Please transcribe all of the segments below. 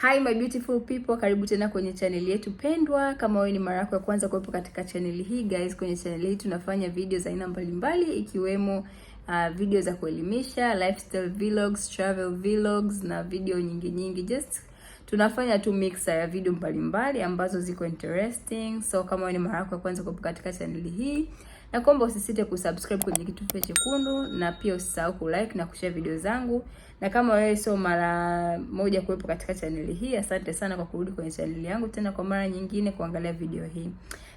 Hi my beautiful people, karibu tena kwenye channel yetu pendwa. Kama wewe ni mara yako ya kwanza kuwepo katika channel hii guys, kwenye channel hii tunafanya video za aina mbalimbali ikiwemo video za kuelimisha, lifestyle vlogs, travel vlogs na video nyingi. Just tunafanya tu mixer ya video mbalimbali ambazo ziko interesting. So kama wewe ni mara yako ya kwanza kuwepo katika channel hii, na kuomba usisite kusubscribe kwenye kitufe chekundu, na pia usisahau kulike na kushare video zangu. Na kama wewe sio mara moja kuwepo katika channel hii, asante sana kwa kurudi kwenye channel yangu tena kwa mara nyingine kuangalia video hii.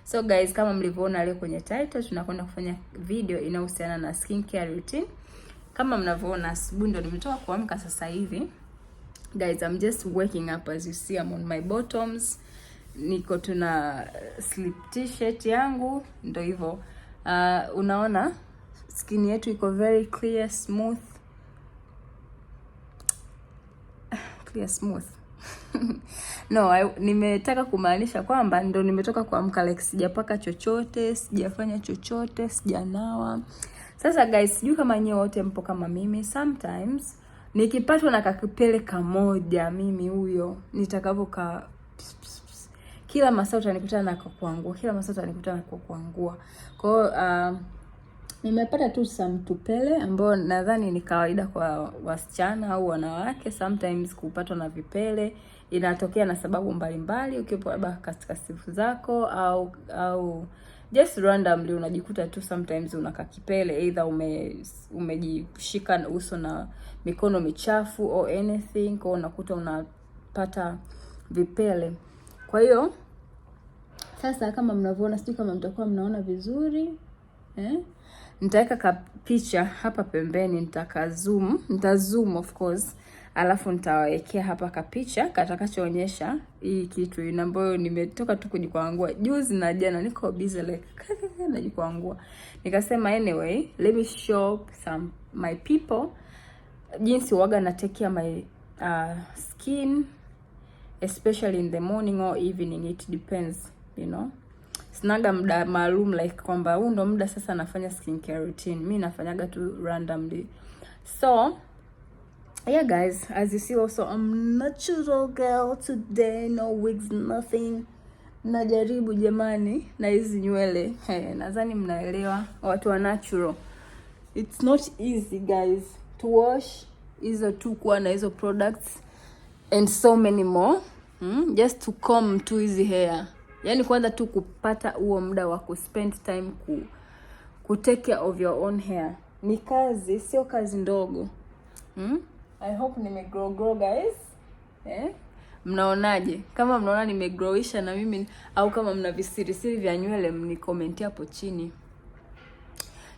So guys, kama mlivyoona leo kwenye title, tunakwenda kufanya video inayohusiana na skincare routine. Kama mnavyoona, asubuhi ndo nimetoka kuamka sasa hivi. Guys, I'm just waking up. As you see, I'm on my bottoms. Niko tuna slip t-shirt yangu, ndo hivyo. Unaona skin yetu iko very clear, smooth. No, nimetaka kumaanisha kwamba ndo nimetoka kuamka, like sijapaka chochote, sijafanya chochote, sijanawa. Sasa guys, sijui kama nyewe wote mpo kama mimi. Sometimes nikipatwa na kakipele kamoja, mimi huyo nitakavoka kila masaa utanikuta na kuangua, kila masaa utanikuta na kuangua. Kwa hiyo nimepata tu some tupele ambao nadhani ni kawaida kwa wasichana au wanawake. Sometimes kupatwa na vipele inatokea na sababu mbalimbali, ukiwepo labda katika siku zako au just randomly unajikuta tu sometimes unaka kipele, either umejishika uso na mikono michafu or anything, kwa unakuta unapata vipele. Kwa hiyo sasa kama mnavyoona, sijui kama mtakuwa mnaona vizuri nitaweka picha hapa pembeni, nitazoom of course, alafu nitawekea hapa picha katakachoonyesha hii kitu ambayo nimetoka tu kujikwangua juzi na jana. Niko busy like najikwangua, nikasema anyway let me show my people jinsi waga na take care my skin, especially in the morning or evening, it depends, you know. Sinaga muda maalum like kwamba huu ndo muda sasa nafanya skincare routine. Mimi nafanyaga tu randomly. So yeah guys, as you see also I'm natural girl today, no wigs, nothing. Najaribu jamani na hizi nywele. Nadhani mnaelewa watu wa natural. It's not easy guys to wash hizo tu, kuwa na hizo products and so many more. Just to comb to hizi hair. Yaani kwanza tu kupata huo muda wa kuspend time ku take care of your own hair. Ni kazi, sio kazi ndogo. I hope nimegrow guys. Mnaonaje? Kama mnaona nimegrowisha na mimi, au kama mna visirisiri vya nywele, mnikomenti hapo chini.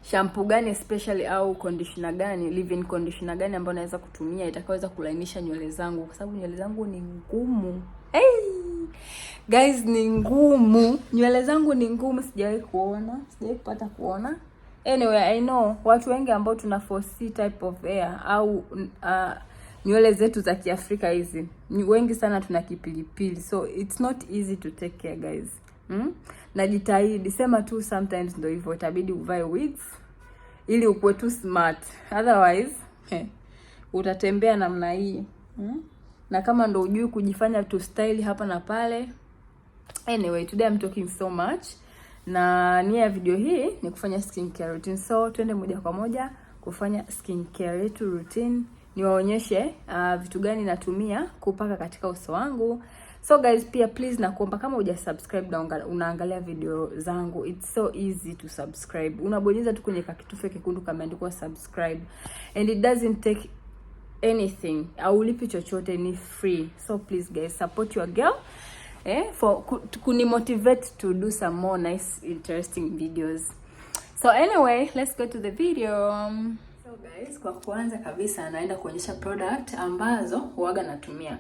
Shampoo gani especially au conditioner gani, leave-in conditioner gani ambayo naweza kutumia itakaweza kulainisha nywele zangu, kwa sababu nywele zangu ni ngumu. Guys, ni ngumu. Nywele zangu ni ngumu, sijawahi kupata kuona. Anyway, I know watu wengi ambao tuna 4C type of hair au nywele zetu za Kiafrika hizi, wengi sana tuna kipilipili, so it's not easy to take care guys. Najitahidi, sema tu sometimes ndio hivyo, itabidi uvae wigs ili ukuwe tu smart, otherwise utatembea namna hii. Na kama ndo hujui kujifanya tu style hapa na pale. Anyway, today I'm talking so much. Na nia ya video hii ni kufanya skincare routine. So twende moja kwa moja kufanya skincare yetu routine. Niwaonyeshe vitu gani natumia kupaka katika uso wangu. So guys, pia please nakuomba kama hujasubscribe na unaangalia video zangu, it's so easy to subscribe. Unabonyeza tu kwenye kitufe kekundu kama imeandikwa subscribe, and it doesn't take anything, au lipi chochote, ni free. So please guys, support your girl for kuni motivate to do some more nice interesting videos. So anyway, let's go to the video. So guys, kwa kwanza kabisa naenda kuonyesha product ambazo huaga natumia.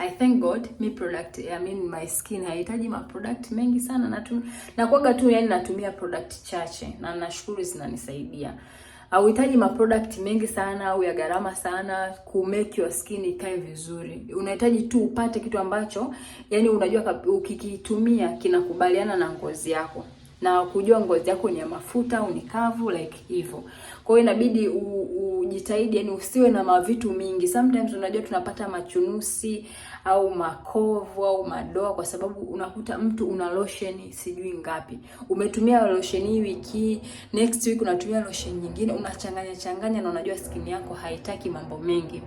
I thank God, my skin haihitaji product mengi sana, na kuaga tu yani natumia product chache, na nashukuru zinanisaidia. Hauhitaji product mengi sana au ya gharama sana ku make your skin ikae vizuri. Unahitaji tu upate kitu ambacho yani unajua ukikitumia kinakubaliana na ngozi yako. na kujua ngozi yako ni ya mafuta au ni kavu like hivyo. Kwa hiyo inabidi ujitahidi, yani usiwe na mavitu mingi. Sometimes unajua tunapata machunusi au makovu au madoa kwa sababu unakuta mtu una lotion sijui ngapi. Umetumia lotion hii wiki, next week unatumia lotion nyingine, unachanganya na unajua skin yako haitaki mambo mengi.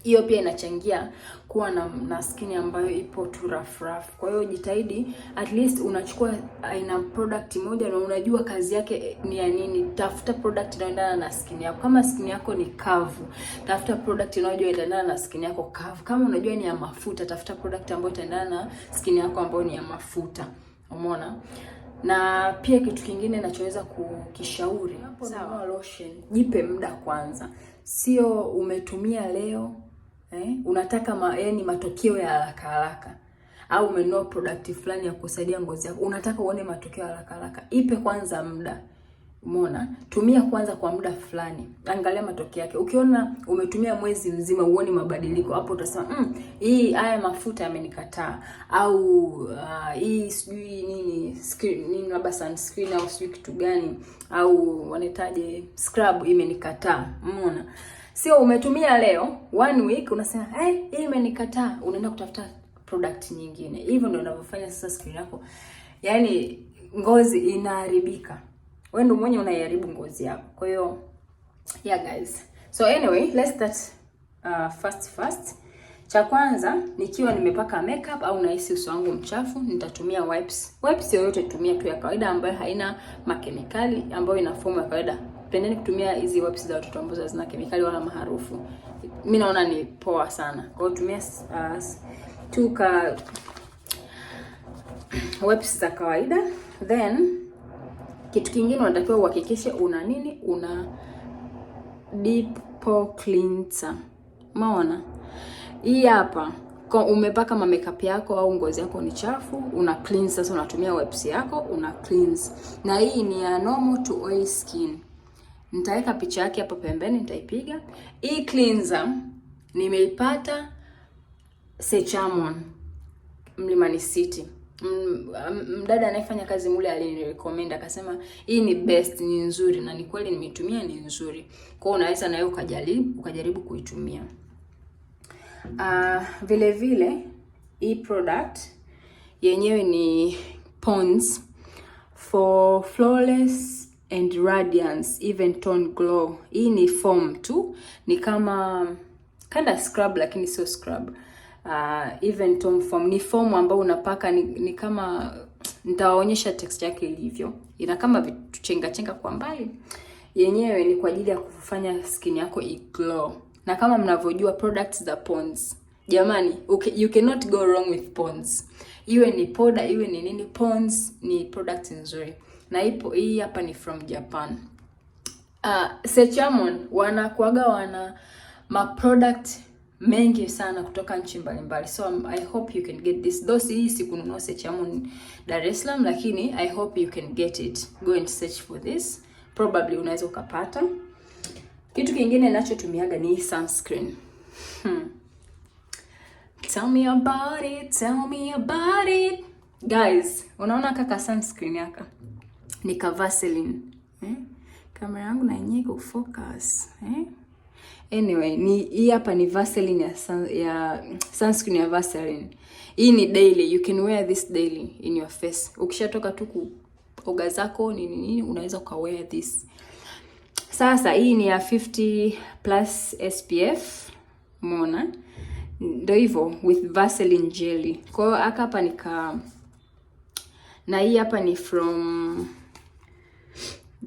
Hiyo pia inachangia kuwa na skin ambayo ipo tu rough. Kwa hiyo jitahidi at least unachukua aina product moja na unajua kazi yake ni ya nini. Tafuta product inayoendana na skin yako. Kama skin yako ni kavu, tafuta product inayoendana na skin yako kavu. Kama unajua ni ya mafuta, tafuta product ambayo itaendana na skin yako ambayo ni ya mafuta. Umeona? Na pia kitu kingine ninachoweza kukishauri hapo, sawa, lotion, jipe muda kwanza. Sio umetumia leo unataka yani matokeo ya haraka au umenunua product fulani ya kusaidia ngozi yako, unataka uone matokeo ya haraka. Ipe kwanza muda. Umeona? Tumia kwanza kwa muda fulani. Angalia matokeo yake. Ukiona umetumia mwezi mzima uone mabadiliko, hapo utasema haya mafuta yamenikataa, au hii sijui nini labda sunscreen au sijui kitu gani au wanetaje scrub imenikataa. Umeona? Sio umetumia leo 1 week unasema hii imenikataa, unaenda kutafuta product nyingine. Hivyo ndio unavyofanya sasa skin yako. Yaani ngozi inaharibika. Wewe ndio mwenye unaiharibu ngozi yako. Kwa hiyo yeah guys. So anyway, let's start first. Cha kwanza, nikiwa nimepaka makeup au nahisi uso wangu mchafu, nitatumia wipes. Wipes yoyote tumia tu ya kawaida ambayo haina makemikali, ambayo ina fomu ya kawaida. Pendeni kutumia hizi wipes za watoto ambazo hazina kemikali wala maharufu. Mimi naona ni poa sana. Kwa hiyo tumia wipes za kawaida. Then kitu kingine unatakiwa uhakikishe una deep pore cleanser. Maona? Hii hapa kwa umepaka makeup yako au ngozi yako ni chafu, una cleanse. Sasa unatumia wipes yako, una cleanse. Na hii ni ya normal to oil skin. Nitaweka picha yake hapo pembeni, nitaipiga. Hii cleanser nimeipata Sechamon Mlimani City. Mdada anayefanya kazi mule alinirecommend akasema hii ni best, ni nzuri, na ni kweli nimetumia, ni nzuri. Kwa hiyo unaweza nawe ukajaribu kuitumia. Vile vile hii product yenyewe ni Pond's for flawless and radiance even tone glow. Hii ni foam tu, ni kama kinda scrub lakini sio scrub. Even tone foam ni foam ambayo unapaka ni kama, nitawaonyesha texture yake ilivyo. Ina kama vitu chenga kwa mbali. Yenyewe ni kwa ajili ya kufanya skin yako glow. Na kama mnavyojua products za Pond's, jamani, you cannot go wrong with Pond's. Iwe ni powder, iwe ni nini, Pond's ni product nzuri. Na hii hapa ni from Japan. Sechamon wana product mengi sana kutoka nchi mbalimbali. So I hope you can get this. Hii sikununua Sechamon Dar es Salaam, lakini I hope you can get it. Go and search for this. Probably unaweza ukapata. Kitu kingine ninachotumiaga ni sunscreen. Tell me about it. Guys, unaona kaka sunscreen yaka? Ni ka Vaseline. Kamera yangu na yenyewe iko focus. Anyway, hii hapa ni Vaseline ya sunscreen ya Vaseline. Hii ni daily. You can wear this daily in your face. Ukishatoka tu kuoga zako nini unaweza ukawear this. Sasa hii ni ya 50 plus SPF. Umeona? Ndio hivyo with Vaseline jelly. Kwa hiyo hapa na hii hapa ni from,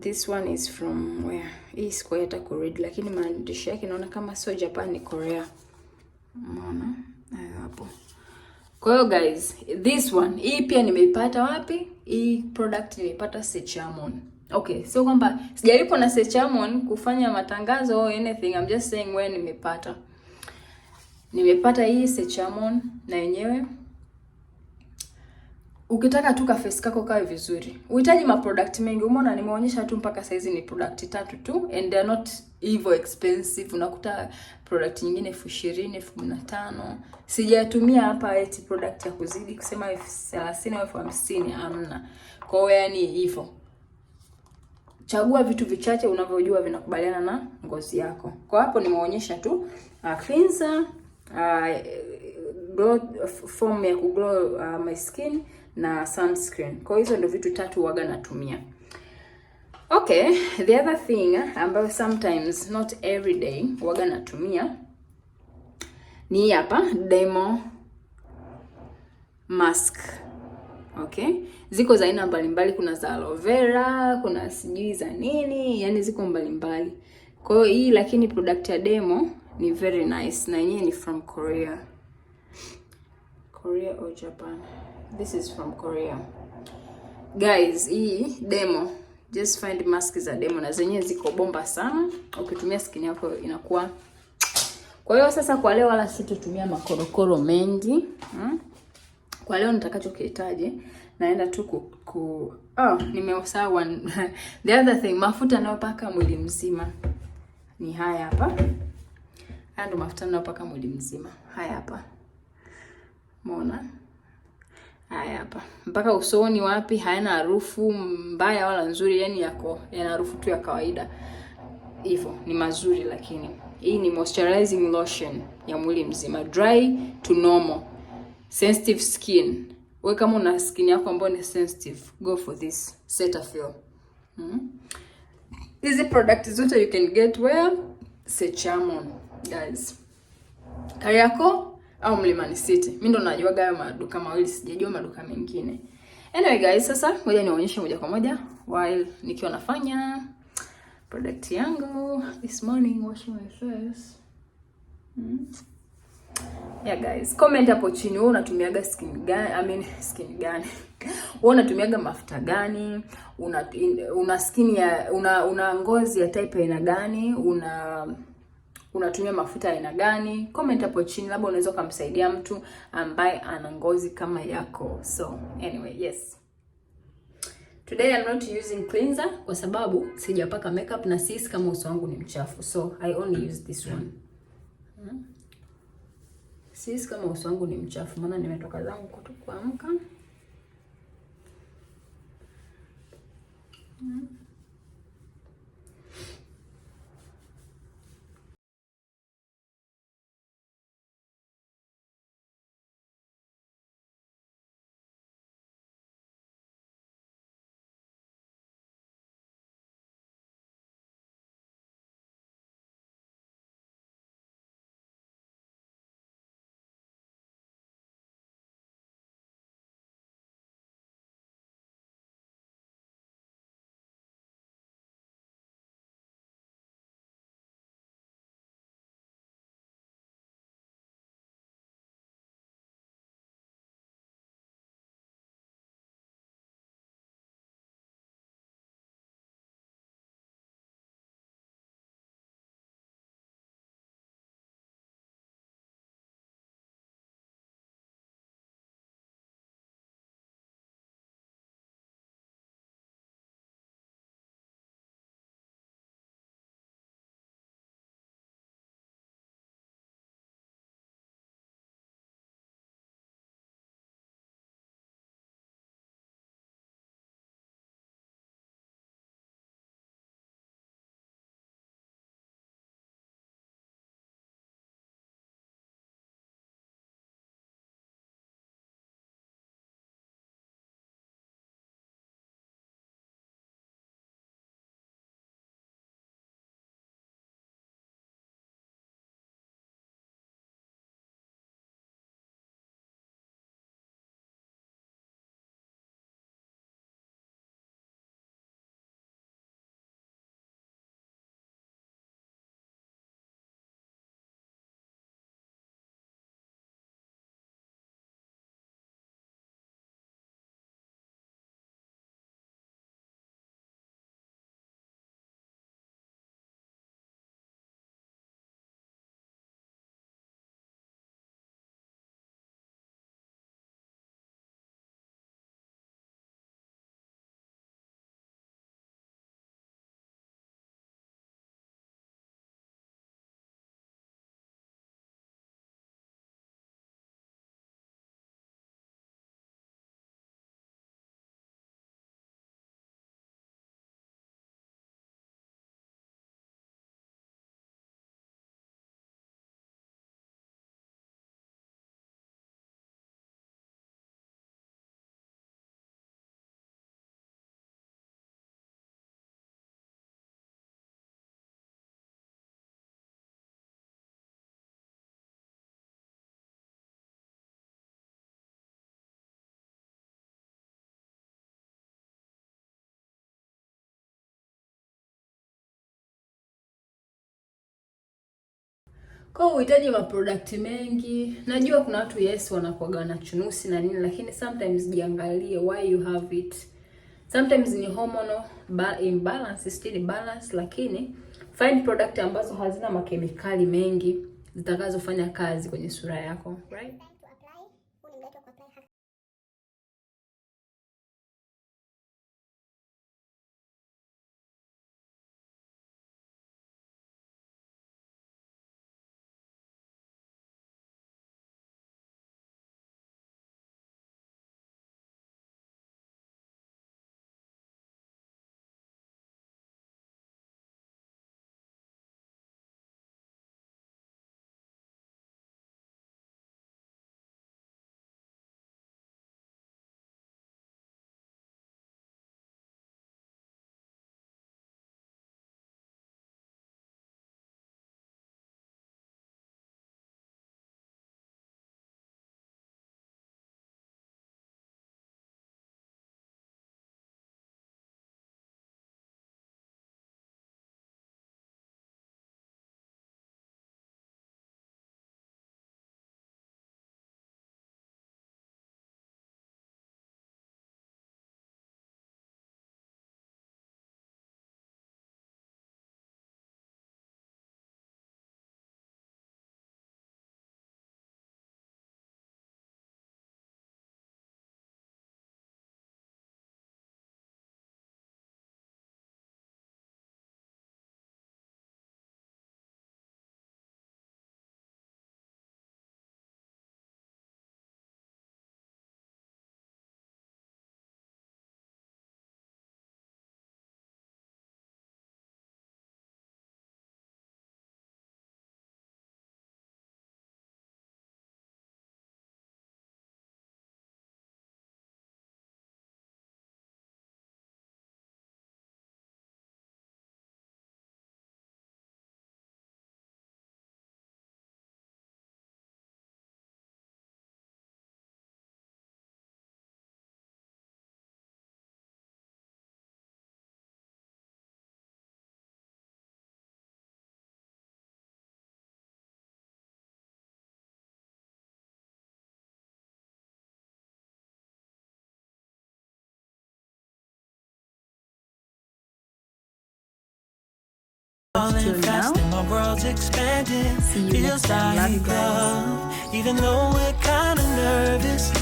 this one is from where? Hii siko hata kuread lakini maandishi yake naona kama sio Japan, ni Korea. Umeona? Hapo. Kwa hiyo guys, this one, hii pia nimeipata wapi? Hii product nimeipata Sechamon. Okay, so kwamba sijalipo na Sechamon kufanya matangazo or anything, I'm just saying where nimepata. Nimepata hii Sechamon na yenyewe ukitaka tu ka face kako kawe vizuri, uhitaji ma product mengi. Umeona nimeonyesha tu mpaka saizi ni product 3 tu, and they are not evil expensive. Unakuta product nyingine 20,000, 15,000. Sijatumia hapa eti product ya kuzidi kusema 30,000 au 50,000, amna. Kwa hiyo yani hivyo, chagua vitu vichache unavyojua vinakubaliana na ngozi yako. Kwa hapo nimeonyesha tu cleanser, glow foam ya kuglow my skin na sunscreen. Kwa hizo ndio vitu 3 huaga natumia. Okay, the other thing ambayo sometimes not every day huaga natumia ni hapa Demo mask. Okay, ziko za aina mbalimbali, kuna za aloe vera, kuna sijui za nini, yani ziko mbalimbali. Kwa hiyo hii lakini product ya Demo ni very nice, na yenyewe ni from Korea or Japan. This is from Korea. Guys, hii Demo, just find mask za Demo, na zenyewe ziko bomba sana. Ukitumia skin yako inakuwa. Kwa hiyo sasa kwa leo wala sitotumia makorokoro mengi. Kwa leo nitakachokihitaji naenda tu nimesahau the other thing, mafuta nayopaka mwili mzima ni haya hapa. Haya ndo mafuta nayopaka mwili mzima. Haya hapa. Umeona? Haya hapa. Mpaka usoni wapi, hayana harufu mbaya wala nzuri, yani yana harufu tu ya kawaida. Hivyo ni mazuri. Lakini hii ni moisturizing lotion ya mwili mzima, dry to normal. Sensitive skin. Wewe kama una skin yako ambayo ni sensitive, go for this Cetaphil. Hizi product zote you can get where? Sechamon, guys. Kariakoo au Mlimani City. Mimi ndo najua hayo maduka mawili, sijajua maduka mengine. Anyway guys, sasa ngoja niwaonyeshe moja kwa moja while nikiwa nafanya product yangu this morning, washing my face. Yeah guys, comment hapo chini wewe unatumiaga skin gani? Skin gani? Wewe unatumiaga mafuta gani? Una skin ya una ngozi ya type aina gani? Unatumia mafuta aina gani? Comment hapo chini, labda unaweza kumsaidia mtu ambaye ana ngozi kama yako. So, anyway, yes. Today I'm not using cleanser kwa sababu sijapaka makeup na sis kama uso wangu ni mchafu. So, I only use this one. Sis kama uso wangu ni mchafu, maana nimetoka zangu kuamka. Kwa uhitaji ma product mengi. Najua kuna watu yes wanakuwa na chunusi na nini, lakini sometimes jiangalie why you have it. Sometimes ni hormonal imbalance, still balance, lakini find product ambazo hazina makemikali mengi zitakazofanya kazi kwenye sura yako, right? Till now. See you next time. Love you guys. Even though we're kind of nervous.